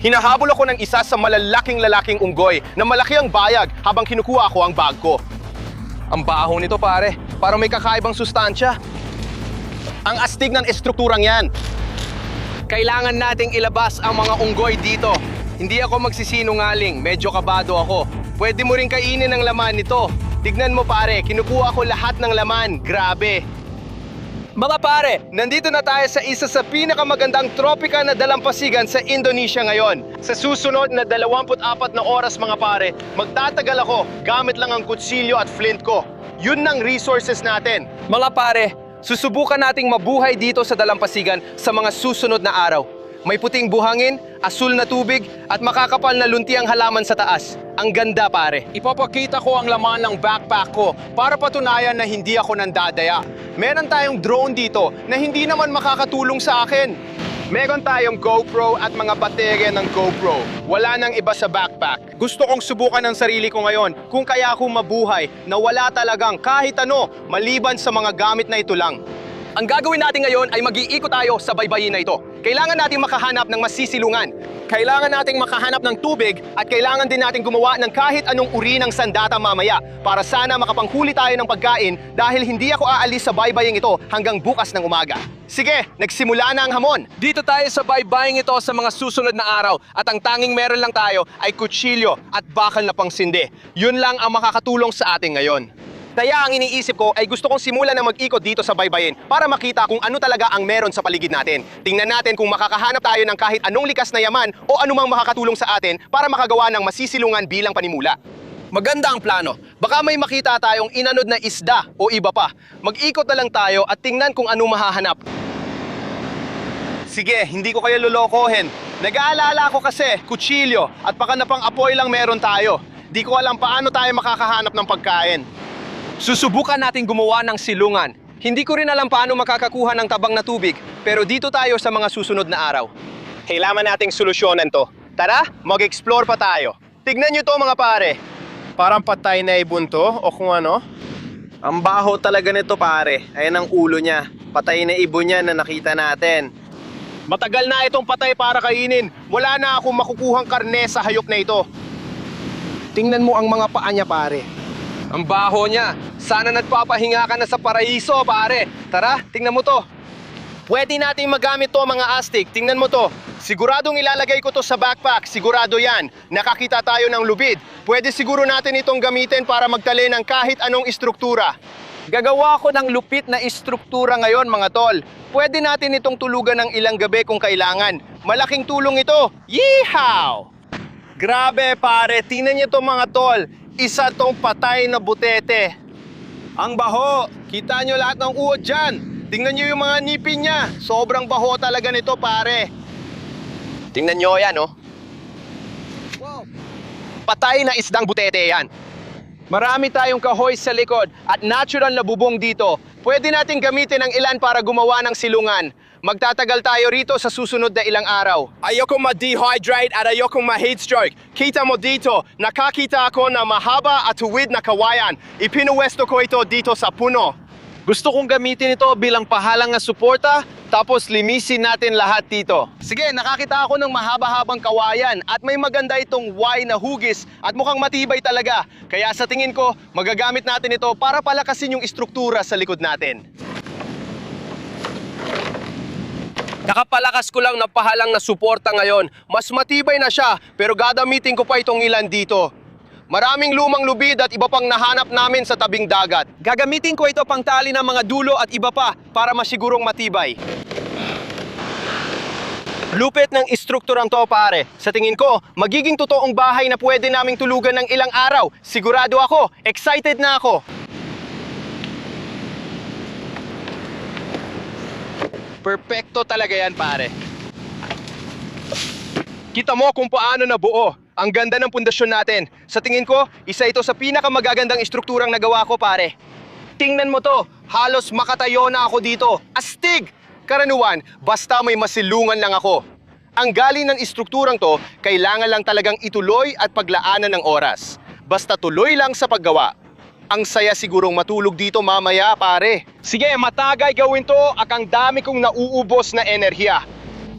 Hinahabol ako ng isa sa malalaking lalaking unggoy na malaki ang bayag habang kinukuha ko ang bag ko. Ang baho nito pare, parang may kakaibang sustansya. Ang astig ng estrukturang yan. Kailangan nating ilabas ang mga unggoy dito. Hindi ako magsisinungaling, medyo kabado ako. Pwede mo rin kainin ang laman nito. Tignan mo pare, kinukuha ko lahat ng laman. Grabe. Mga pare, nandito na tayo sa isa sa pinakamagandang tropika na dalampasigan sa Indonesia ngayon. Sa susunod na 24 na oras mga pare, magtatagal ako gamit lang ang kutsilyo at flint ko. Yun ng resources natin. Mga pare, susubukan nating mabuhay dito sa dalampasigan sa mga susunod na araw. May puting buhangin, asul na tubig, at makakapal na luntiang halaman sa taas. Ang ganda pare. Ipapakita ko ang laman ng backpack ko para patunayan na hindi ako nandadaya. Meron tayong drone dito na hindi naman makakatulong sa akin. Meron tayong GoPro at mga baterya ng GoPro. Wala nang iba sa backpack. Gusto kong subukan ang sarili ko ngayon kung kaya ako mabuhay na wala talagang kahit ano maliban sa mga gamit na ito lang. Ang gagawin natin ngayon ay mag-iikot tayo sa baybayin na ito. Kailangan nating makahanap ng masisilungan. Kailangan nating makahanap ng tubig at kailangan din nating gumawa ng kahit anong uri ng sandata mamaya para sana makapanghuli tayo ng pagkain dahil hindi ako aalis sa baybaying ito hanggang bukas ng umaga. Sige, nagsimula na ang hamon. Dito tayo sa baybaying ito sa mga susunod na araw at ang tanging meron lang tayo ay kutsilyo at bakal na pangsindi. Yun lang ang makakatulong sa atin ngayon. Kaya ang iniisip ko ay gusto kong simulan na mag-ikot dito sa baybayin para makita kung ano talaga ang meron sa paligid natin. Tingnan natin kung makakahanap tayo ng kahit anong likas na yaman o anumang makakatulong sa atin para makagawa ng masisilungan bilang panimula. Maganda ang plano. Baka may makita tayong inanod na isda o iba pa. Mag-ikot na lang tayo at tingnan kung ano mahahanap. Sige, hindi ko kayo lolokohin. Nag-aalala ko kasi, kutsilyo at baka na pang apoy lang meron tayo. Di ko alam paano tayo makakahanap ng pagkain. Susubukan natin gumawa ng silungan. Hindi ko rin alam paano makakakuha ng tabang na tubig, pero dito tayo sa mga susunod na araw. Kailangan nating solusyonan to. Tara, mag-explore pa tayo. Tignan nyo to mga pare. Parang patay na ibon to o kung ano. Ang baho talaga nito pare. Ayan ang ulo niya. Patay na ibon niya na nakita natin. Matagal na itong patay para kainin. Wala na akong makukuhang karne sa hayop na ito. Tingnan mo ang mga paa niya pare. Ang baho niya. Sana nagpapahinga ka na sa paraiso, pare. Tara, tingnan mo to. Pwede nating magamit to mga astig. Tingnan mo to. Siguradong ilalagay ko to sa backpack. Sigurado yan. Nakakita tayo ng lubid. Pwede siguro natin itong gamitin para magtali ng kahit anong istruktura. Gagawa ko ng lupit na istruktura ngayon, mga tol. Pwede natin itong tulugan ng ilang gabi kung kailangan. Malaking tulong ito. Yeehaw! Grabe, pare. Tingnan niyo to mga tol. Isa tong patay na butete. Ang baho! Kita nyo lahat ng uod dyan. Tingnan nyo yung mga nipin niya. Sobrang baho talaga nito, pare. Tingnan nyo yan, oh. Wow. Patay na isdang butete yan. Marami tayong kahoy sa likod at natural na bubong dito. Pwede natin gamitin ang ilan para gumawa ng silungan. Magtatagal tayo rito sa susunod na ilang araw. Ayokong ma-dehydrate at ayokong ma-heat stroke. Kita mo dito, nakakita ako ng mahaba at tuwid na kawayan. Ipinuwesto ko ito dito sa puno. Gusto kong gamitin ito bilang pahalang na suporta, tapos limisin natin lahat dito. Sige, nakakita ako ng mahaba-habang kawayan at may maganda itong Y na hugis at mukhang matibay talaga. Kaya sa tingin ko, magagamit natin ito para palakasin yung istruktura sa likod natin. Nakapalakas ko lang ng pahalang na suporta ngayon. Mas matibay na siya, pero gagamitin ko pa itong ilan dito. Maraming lumang lubid at iba pang nahanap namin sa tabing dagat. Gagamitin ko ito pang tali ng mga dulo at iba pa para masigurong matibay. Lupit ng istrukturang to, pare. Sa tingin ko, magiging totoong bahay na pwede naming tulugan ng ilang araw. Sigurado ako. Excited na ako. Perpekto talaga yan, pare. Kita mo kung paano nabuo. Ang ganda ng pundasyon natin. Sa tingin ko, isa ito sa pinakamagagandang istrukturang nagawa ko, pare. Tingnan mo to. Halos makatayo na ako dito. Astig! Karaniwan, basta may masilungan lang ako. Ang galing ng istrukturang to, kailangan lang talagang ituloy at paglaanan ng oras. Basta tuloy lang sa paggawa. Ang saya sigurong matulog dito mamaya, pare. Sige, matagay gawin to at ang dami kong nauubos na enerhiya.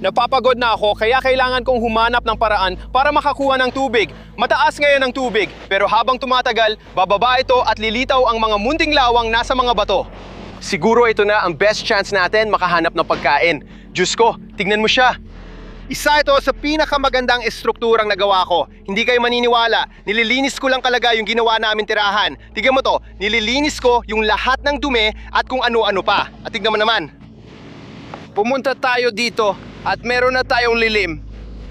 Napapagod na ako kaya kailangan kong humanap ng paraan para makakuha ng tubig. Mataas ngayon ang tubig, pero habang tumatagal, bababa ito at lilitaw ang mga munting lawang nasa mga bato. Siguro ito na ang best chance natin makahanap ng pagkain. Diyos ko, tignan mo siya. Isa ito sa pinakamagandang estrukturang nagawa ko. Hindi kayo maniniwala. Nililinis ko lang talaga yung ginawa namin tirahan. Tignan mo to, nililinis ko yung lahat ng dumi at kung ano-ano pa. At tignan mo naman. Pumunta tayo dito at meron na tayong lilim.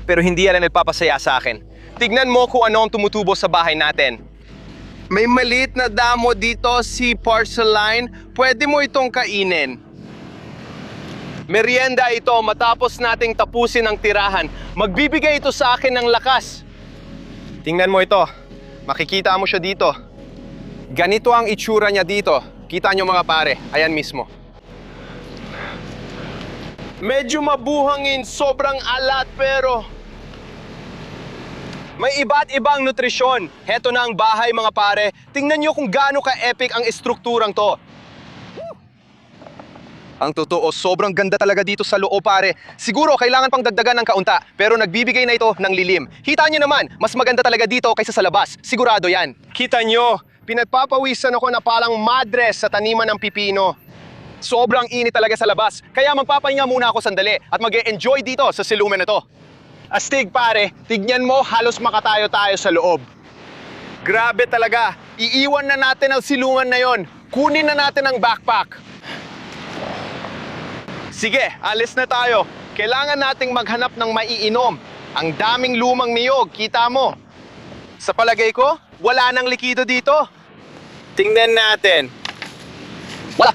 Pero hindi yan ang nagpapasaya sa akin. Tignan mo kung ano ang tumutubo sa bahay natin. May maliit na damo dito, si porcelain. Pwede mo itong kainin. Merienda ito matapos nating tapusin ang tirahan. Magbibigay ito sa akin ng lakas. Tingnan mo ito. Makikita mo siya dito. Ganito ang itsura niya dito. Kita nyo mga pare, ayan mismo. Medyo mabuhangin, sobrang alat pero may iba't ibang nutrisyon. Heto na ang bahay mga pare. Tingnan nyo kung gaano ka-epic ang estrukturang to. Ang totoo, sobrang ganda talaga dito sa loob pare. Siguro kailangan pang dagdagan ng kaunta, pero nagbibigay na ito ng lilim. Kita nyo naman, mas maganda talaga dito kaysa sa labas. Sigurado yan. Kita nyo, pinagpapawisan ako na palang madres sa taniman ng pipino. Sobrang init talaga sa labas, kaya magpapahinga muna ako sandali at mag-e-enjoy dito sa siluman na to. Astig pare, tignan mo, halos makatayo-tayo sa loob. Grabe talaga, iiwan na natin ang silungan na yon. Kunin na natin ang backpack. Sige, alis na tayo. Kailangan nating maghanap ng maiinom. Ang daming lumang niyog, kita mo. Sa palagay ko, wala nang likido dito. Tingnan natin. Wala.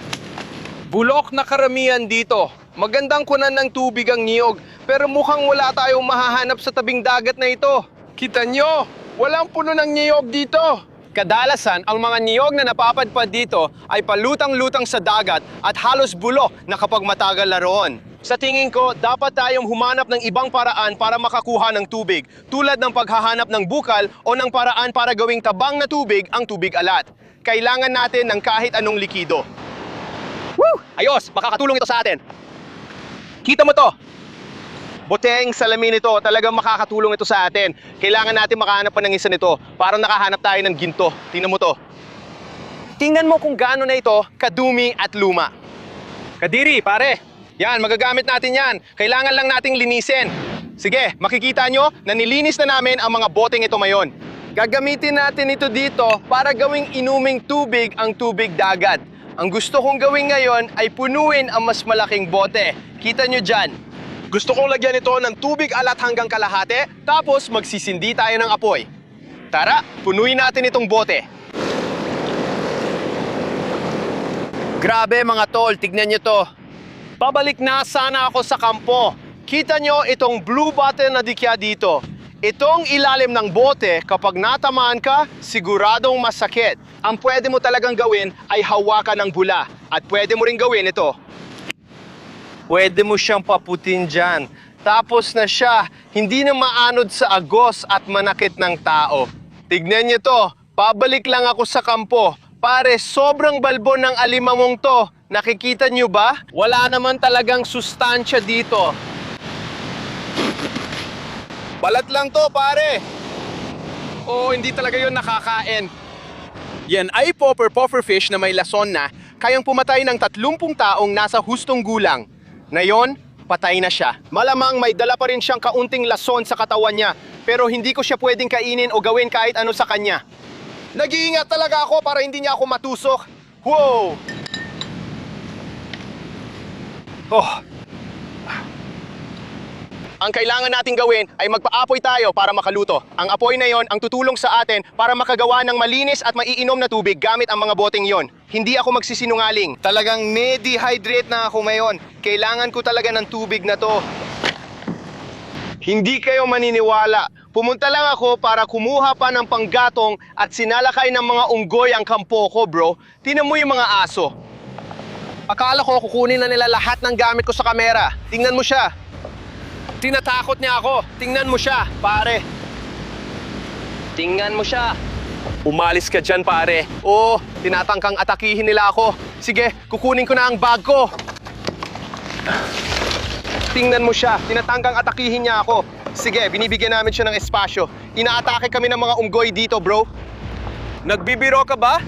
Bulok na karamihan dito. Magandang kunan ng tubig ang niyog, pero mukhang wala tayong mahahanap sa tabing dagat na ito. Kita nyo, walang puno ng niyog dito. Kadalasan, ang mga niyog na napapadpad dito ay palutang-lutang sa dagat at halos bulok na kapag matagal na roon. Sa tingin ko, dapat tayong humanap ng ibang paraan para makakuha ng tubig, tulad ng paghahanap ng bukal o ng paraan para gawing tabang na tubig ang tubig alat. Kailangan natin ng kahit anong likido. Woo! Ayos! Makakatulong ito sa atin. Kita mo to! Boteng salamin ito, talagang makakatulong ito sa atin. Kailangan natin makahanap pa ng isa nito. Parang nakahanap tayo ng ginto. Tingnan mo to. Tingnan mo kung gaano na ito kadumi at luma. Kadiri, pare. Yan, magagamit natin yan. Kailangan lang nating linisin. Sige, makikita nyo na nilinis na namin ang mga boteng ito ngayon. Gagamitin natin ito dito para gawing inuming tubig ang tubig dagat. Ang gusto kong gawin ngayon ay punuin ang mas malaking bote. Kita nyo dyan. Gusto kong lagyan ito ng tubig alat hanggang kalahati, tapos magsisindi tayo ng apoy. Tara, punuin natin itong bote. Grabe mga tol, tignan nyo to. Pabalik na sana ako sa kampo. Kita nyo itong blue button na dikya dito. Itong ilalim ng bote, kapag natamaan ka, siguradong masakit. Ang pwede mo talagang gawin ay hawakan ng bula. At pwede mo rin gawin ito. Pwede mo siyang paputin dyan. Tapos na siya, hindi na maanod sa agos at manakit ng tao. Tignan niyo to, pabalik lang ako sa kampo. Pare, sobrang balbo ng alimamong to. Nakikita niyo ba? Wala naman talagang sustansya dito. Balat lang to, pare. Oo, hindi talaga yun nakakain. Yan ay puffer fish na may lason na kayang pumatay ng 30 taong nasa hustong gulang. Ngayon, patay na siya. Malamang may dala pa rin siyang kaunting lason sa katawan niya, pero hindi ko siya pwedeng kainin o gawin kahit ano sa kanya. Nag-iingat talaga ako para hindi niya ako matusok. Wow! Oh. Ang kailangan nating gawin ay magpaapoy tayo para makaluto. Ang apoy na yon ang tutulong sa atin para makagawa ng malinis at maiinom na tubig gamit ang mga boteng yon. Hindi ako magsisinungaling. Talagang dehydrate na ako ngayon. Kailangan ko talaga ng tubig na to. Hindi kayo maniniwala. Pumunta lang ako para kumuha pa ng panggatong at sinalakay ng mga unggoy ang kampo ko, bro. Tingnan mo yung mga aso. Akala ko kukunin na nila lahat ng gamit ko sa kamera. Tingnan mo siya. Tinatakot niya ako. Tingnan mo siya, pare. Tingnan mo siya. Umalis ka dyan, pare. Oo, tinatangkang atakihin nila ako. Sige, kukunin ko na ang bag ko. Tingnan mo siya, tinatanggang atakihin niya ako. Sige, binibigyan namin siya ng espasyo. Inaatake kami ng mga unggoy dito, bro. Nagbibiro ka ba?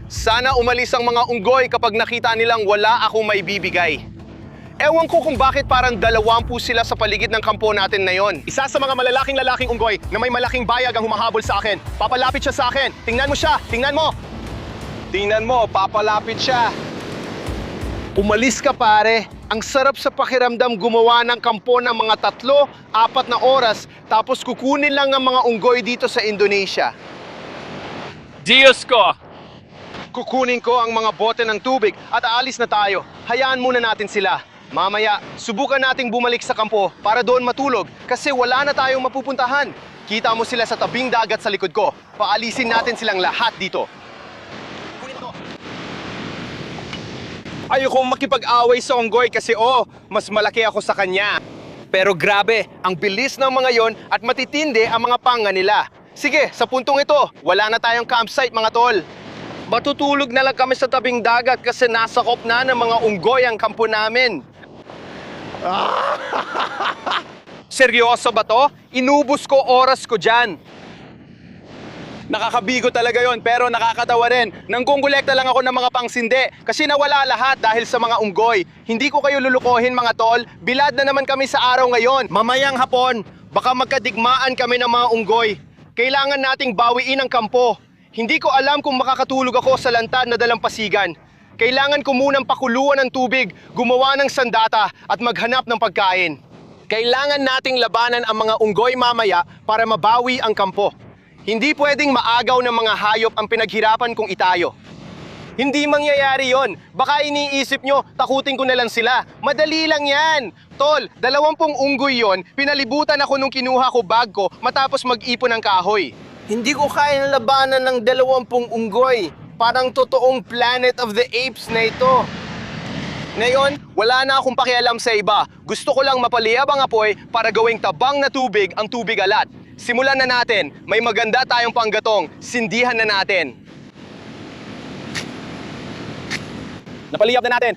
Sana umalis ang mga unggoy kapag nakita nilang wala akong may bibigay. Ewan ko kung bakit parang 20 sila sa paligid ng kampo natin na yon. Isa sa mga lalaking unggoy na may malaking bayag ang humahabol sa akin. Papalapit siya sa akin. Tingnan mo siya, tingnan mo. Tingnan mo, papalapit siya. Umalis ka pare. Ang sarap sa pakiramdam gumawa ng kampo ng mga 3-4 na oras tapos kukunin lang ang mga unggoy dito sa Indonesia. Diyos ko! Kukunin ko ang mga bote ng tubig at aalis na tayo. Hayaan muna natin sila. Mamaya, subukan nating bumalik sa kampo para doon matulog kasi wala na tayong mapupuntahan. Kita mo sila sa tabing dagat sa likod ko. Paalisin natin silang lahat dito. Ayokong makipag-away sa unggoy kasi mas malaki ako sa kanya. Pero grabe, ang bilis ng mga yon at matitindi ang mga panga nila. Sige, sa puntong ito, wala na tayong campsite mga tol. Matutulog na lang kami sa tabing dagat kasi nasakop na ng mga unggoy ang kampo namin. Seryoso ba to? Inubos ko oras ko dyan. Nakakabigo talaga yon pero nakakatawa rin. Nanggungulekta lang ako ng mga pangsindi kasi nawala lahat dahil sa mga unggoy. Hindi ko kayo lulukohin mga tol. Bilad na naman kami sa araw ngayon. Mamayang hapon, baka magkadigmaan kami ng mga unggoy. Kailangan nating bawiin ang kampo. Hindi ko alam kung makakatulog ako sa lantad na dalampasigan. Kailangan ko munang pakuluan ng tubig, gumawa ng sandata at maghanap ng pagkain. Kailangan nating labanan ang mga unggoy mamaya para mabawi ang kampo. Hindi pwedeng maagaw ng mga hayop ang pinaghirapan kong itayo. Hindi mangyayari yon. Baka iniisip nyo, takutin ko na lang sila. Madali lang yan. Tol, 20 unggoy yon, pinalibutan ako nung kinuha ko bag ko matapos mag-ipon ng kahoy. Hindi ko kaya labanan ng 20 unggoy. Parang totoong Planet of the Apes na ito. Ngayon, wala na akong pakialam sa iba. Gusto ko lang mapaliyab ang apoy para gawing tabang na tubig ang tubig alat. Simulan na natin. May maganda tayong panggatong. Sindihan na natin. Napaliyab na natin.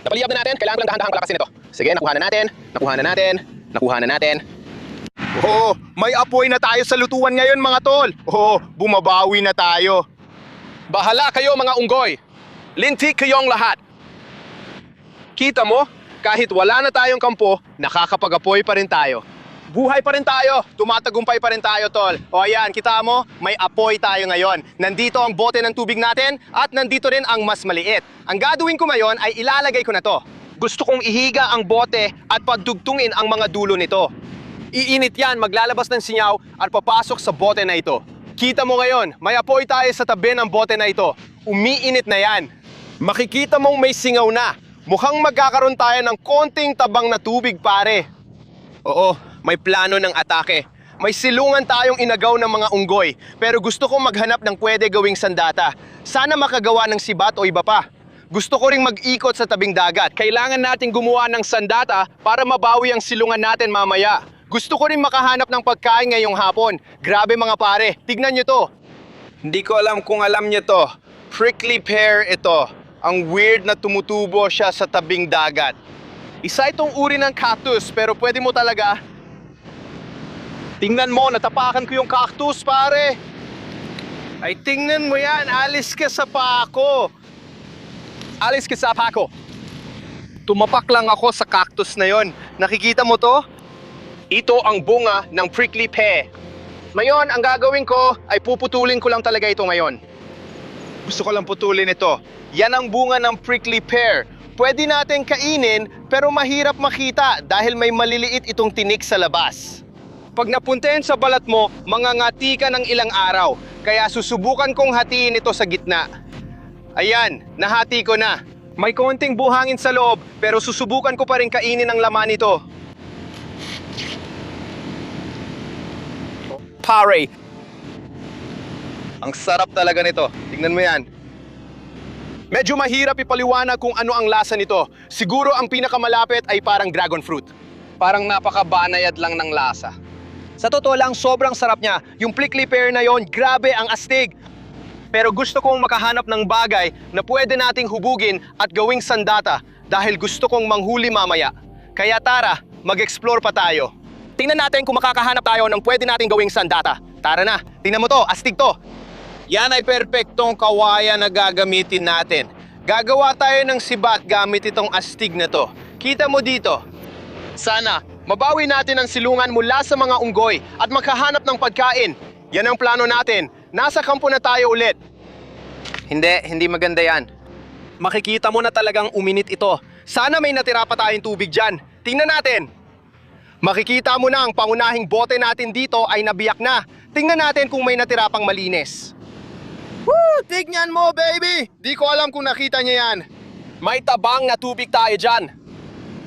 Napaliyab na natin. Kailangan ko lang dahan-dahang palakasin ito. Sige, nakuha na natin. Nakuha na natin. Nakuha na natin. May apoy na tayo sa lutuan ngayon mga tol. Bumabawi na tayo. Bahala kayo mga unggoy. Lintik kayong lahat. Kita mo, kahit wala na tayong kampo, nakakapag-apoy pa rin tayo. Buhay pa rin tayo, tumatagumpay pa rin tayo, tol. O ayan, kita mo, may apoy tayo ngayon. Nandito ang bote ng tubig natin at nandito rin ang mas maliit. Ang gagawin ko ngayon ay ilalagay ko na to. Gusto kong ihiga ang bote at pagdugtungin ang mga dulo nito. Iinit yan, maglalabas ng sinyaw at papasok sa bote na ito. Kita mo ngayon, may apoy tayo sa tabi ng bote na ito. Umiinit na yan. Makikita mong may singaw na. Mukhang magkakaroon tayo ng konting tabang na tubig, pare. Oo, may plano ng atake. May silungan tayong inagaw ng mga unggoy, pero gusto kong maghanap ng pwede gawing sandata. Sana makagawa ng sibat o iba pa. Gusto ko ring mag-ikot sa tabing dagat. Kailangan nating gumawa ng sandata para mabawi ang silungan natin mamaya. Gusto ko rin makahanap ng pagkain ngayong hapon. Grabe mga pare, tignan nyo to. Hindi ko alam kung alam nyo to. Prickly pear ito. Ang weird na tumutubo siya sa tabing dagat. Isa itong uri ng cactus pero pwede mo talaga. Tingnan mo, natapakan ko yung cactus pare. Ay tingnan mo yan, alis ka sa pako. Alis ka sa pako. Tumapak lang ako sa cactus na yon. Nakikita mo to? Ito ang bunga ng prickly pear. Ngayon, ang gagawin ko ay puputulin ko lang talaga ito ngayon. Gusto ko lang putulin ito. Yan ang bunga ng prickly pear. Pwede natin kainin pero mahirap makita dahil may maliliit itong tinik sa labas. Pag napuntahan sa balat mo, mangangati ka ng ilang araw. Kaya susubukan kong hatiin ito sa gitna. Ayan, nahati ko na. May konting buhangin sa loob pero susubukan ko pa rin kainin ang laman nito. Pare. Ang sarap talaga nito. Tingnan mo yan. Medyo mahirap ipaliwanag kung ano ang lasa nito. Siguro ang pinakamalapit ay parang dragon fruit. Parang napakabanayad lang ng lasa. Sa totoo lang, sobrang sarap niya. Yung prickly pear na yon, grabe ang astig. Pero gusto kong makahanap ng bagay na pwede nating hubugin at gawing sandata dahil gusto kong manghuli mamaya. Kaya tara, mag-explore pa tayo. Tingnan natin kung makakahanap tayo ng pwede nating gawing sandata. Tara na, tingnan mo to, astig to. Yan ay perpektong kawayan na gagamitin natin. Gagawa tayo ng sibat gamit itong astig na to. Kita mo dito. Sana, mabawi natin ang silungan mula sa mga unggoy at makahanap ng pagkain. Yan ang plano natin. Nasa kampo na tayo ulit. Hindi maganda yan. Makikita mo na talagang uminit ito. Sana may natira pa tayong tubig dyan. Tingnan natin. Makikita mo na ang pangunahing bote natin dito ay nabiyak na. Tingnan natin kung may natira pang malinis. Woo! Tignan mo, baby! Di ko alam kung nakita niya yan. May tabang na tubig tayo dyan.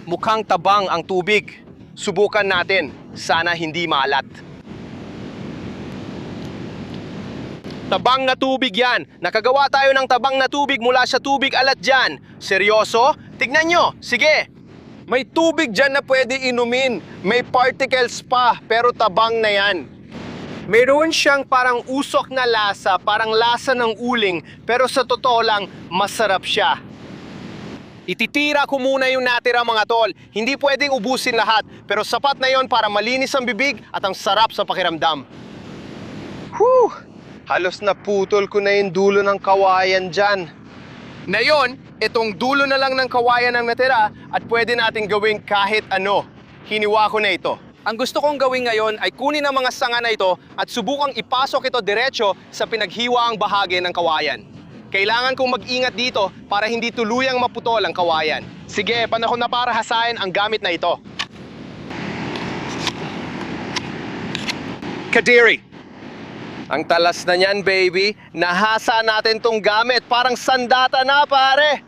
Mukhang tabang ang tubig. Subukan natin. Sana hindi maalat. Tabang na tubig yan. Nakagawa tayo ng tabang na tubig mula sa tubig alat dyan. Seryoso? Tignan nyo. Sige. May tubig dyan na pwede inumin. May particles pa, pero tabang na yan. Mayroon siyang parang usok na lasa, parang lasa ng uling, pero sa totoo lang, masarap siya. Ititira ko muna yung natira mga tol. Hindi pwedeng ubusin lahat, pero sapat na yon para malinis ang bibig at ang sarap sa pakiramdam. Whew! Halos naputol ko na yung dulo ng kawayan dyan. Ngayon, itong dulo na lang ng kawayan ang natira at pwede natin gawing kahit ano. Hiniwa ko na ito. Ang gusto kong gawin ngayon ay kunin ang mga sanga na ito at subukang ipasok ito diretso sa pinaghiwaang bahagi ng kawayan. Kailangan kong mag-ingat dito para hindi tuluyang maputol ang kawayan. Sige, panahon na para hasain ang gamit na ito. Kadiri! Ang talas na niyan, baby. Nahasa natin tong gamit. Parang sandata na, pare.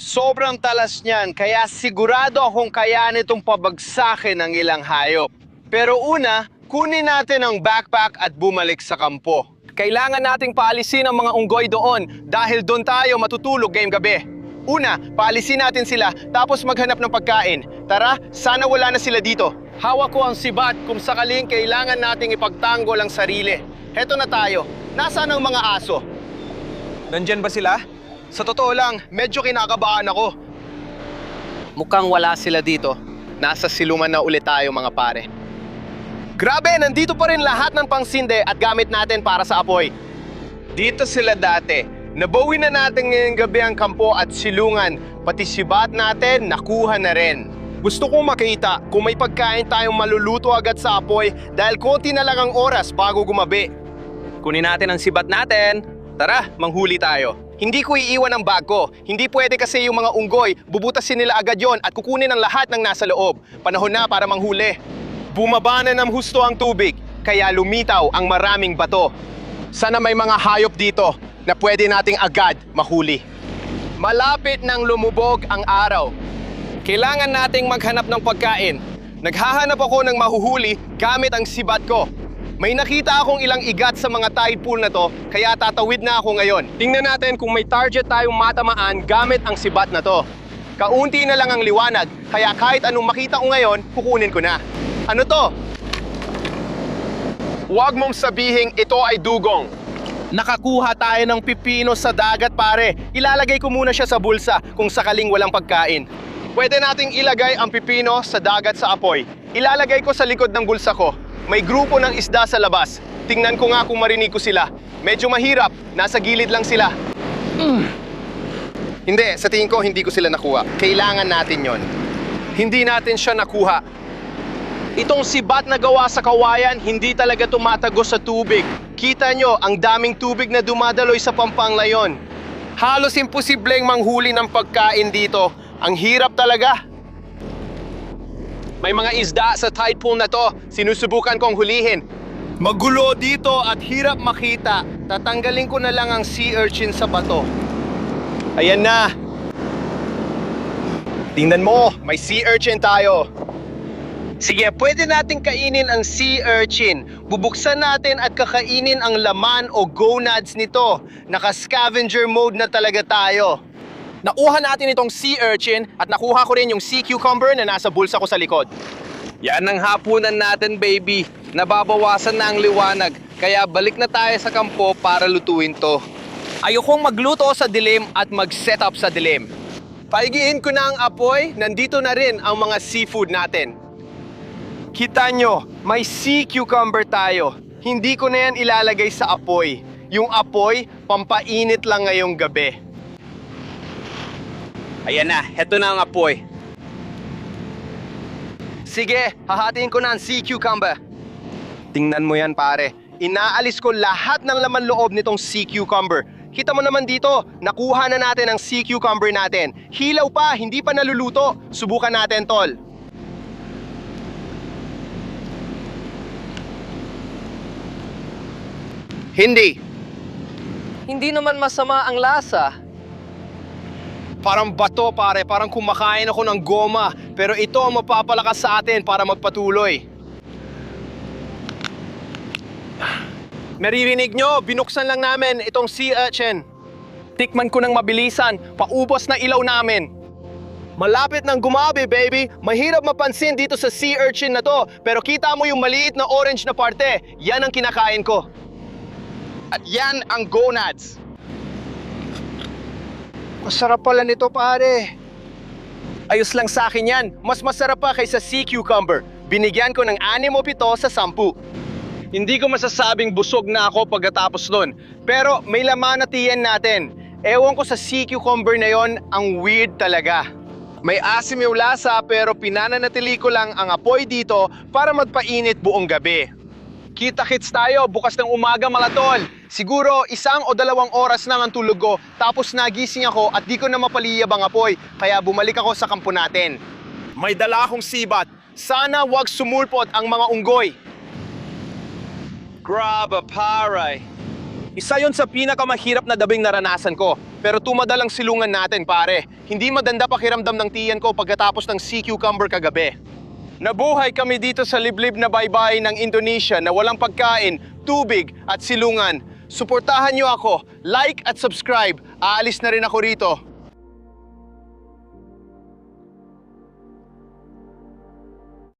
Sobrang talas niyan, kaya sigurado akong kaya nitong pabagsakin ng ilang hayop. Pero una, kunin natin ang backpack at bumalik sa kampo. Kailangan nating paalisin ang mga unggoy doon dahil doon tayo matutulog ngayong gabi. Una, paalisin natin sila tapos maghanap ng pagkain. Tara, sana wala na sila dito. Hawak ko ang sibat kung sakaling kailangan nating ipagtanggol ang sarili. Heto na tayo. Nasaan ang mga aso? Nandyan ba sila? Sa totoo lang, medyo kinakabahan ako. Mukhang wala sila dito. Nasa silungan na ulit tayo mga pare. Grabe, nandito pa rin lahat ng pangsinde at gamit natin para sa apoy. Dito sila dati. Nabawi na natin ngayong gabi ang kampo at silungan. Pati sibat natin, nakuha na rin. Gusto kong makita kung may pagkain tayong maluluto agad sa apoy dahil konti na lang ang oras bago gumabi. Kunin natin ang sibat natin. Tara, manghuli tayo. Hindi ko iiwan ang bag ko. Hindi pwede kasi yung mga unggoy, bubutasin nila agad yon at kukunin ang lahat ng nasa loob. Panahon na para manghuli. Bumaba na ng husto ang tubig, kaya lumitaw ang maraming bato. Sana may mga hayop dito na pwede nating agad mahuli. Malapit nang lumubog ang araw. Kailangan nating maghanap ng pagkain. Naghahanap ako ng mahuhuli gamit ang sibat ko. May nakita akong ilang igat sa mga tide pool na to, kaya tatawid na ako ngayon. Tingnan natin kung may target tayong matamaan gamit ang sibat na to. Kaunti na lang ang liwanag, kaya kahit anong makita ko ngayon, kukunin ko na. Ano to? Huwag mong sabihing ito ay dugong. Nakakuha tayo ng pipino sa dagat, pare. Ilalagay ko muna siya sa bulsa kung sakaling walang pagkain. Pwede nating ilagay ang pipino sa dagat sa apoy. Ilalagay ko sa likod ng bulsa ko. May grupo ng isda sa labas. Tingnan ko nga kung marinig ko sila. Medyo mahirap. Nasa gilid lang sila. Hindi, sa tingin ko hindi ko sila nakuha. Kailangan natin yon. Hindi natin siya nakuha. Itong sibat na gawa sa kawayan, hindi talaga tumatagos sa tubig. Kita nyo, ang daming tubig na dumadaloy sa pampanglayon. Halos imposibleng manghuli ng pagkain dito. Ang hirap talaga. May mga isda sa tide pool na to. Sinusubukan kong hulihin. Magulo dito at hirap makita. Tatanggalin ko na lang ang sea urchin sa bato. Ayan na. Tingnan mo, may sea urchin tayo. Sige, pwede nating kainin ang sea urchin. Bubuksan natin at kakainin ang laman o gonads nito. Naka-scavenger mode na talaga tayo. Nakuha natin itong sea urchin at nakuha ko rin yung sea cucumber na nasa bulsa ko sa likod. Yan ang hapunan natin, baby. Nababawasan na ang liwanag, kaya balik na tayo sa kampo para lutuin to. Ayokong magluto sa dilim at mag-set up sa dilim. Paigiin ko na ang apoy, nandito na rin ang mga seafood natin. Kita nyo, may sea cucumber tayo. Hindi ko na yan ilalagay sa apoy. Yung apoy, pampainit lang ngayong gabi. Ayan na, heto na ang apoy. Sige, hahatiin ko na ang sea cucumber. Tingnan mo yan pare. Inaalis ko lahat ng laman loob nitong sea cucumber. Kita mo naman dito, nakuha na natin ang sea cucumber natin. Hilaw pa, hindi pa naluluto. Subukan natin, tol. Hindi. Hindi naman masama ang lasa. Parang bato pare, parang kumakain ako ng goma. Pero ito ang mapapalakas sa atin para magpatuloy. Maririnig nyo, binuksan lang namin itong sea urchin. Tikman ko ng mabilisan, paubos na ilaw namin. Malapit nang gumabi, baby. Mahirap mapansin dito sa sea urchin na to. Pero kita mo yung maliit na orange na parte. Yan ang kinakain ko. At yan ang gonads. Masarap pala nito, pare. Ayos lang sa akin yan. Mas masarap pa kaysa sea cucumber. Binigyan ko ng 6 o 7 sa 10. Hindi ko masasabing busog na ako pagkatapos nun. Pero may laman na tiyan natin. Ewan ko sa sea cucumber na yon, ang weird talaga. May asim yung lasa pero pinananatili ko lang ang apoy dito para magpainit buong gabi. Kita-kits tayo bukas ng umaga mga tol. Siguro 1 o 2 oras lang ang tulog ko tapos nagising ako at di ko na mapaliyab ang apoy kaya bumalik ako sa kampo natin. May dala akong sibat. Sana wag sumulpot ang mga unggoy. Grabe pare. Isa yon sa pinakamahirap na dabing naranasan ko. Pero tumadal ang silungan natin pare. Hindi madanda pakiramdam ng tiyan ko pagkatapos ng sea cucumber kagabi. Nabuhay kami dito sa liblib na baybay ng Indonesia na walang pagkain, tubig at silungan. Suportahan niyo ako, like at subscribe. Aalis na rin ako rito.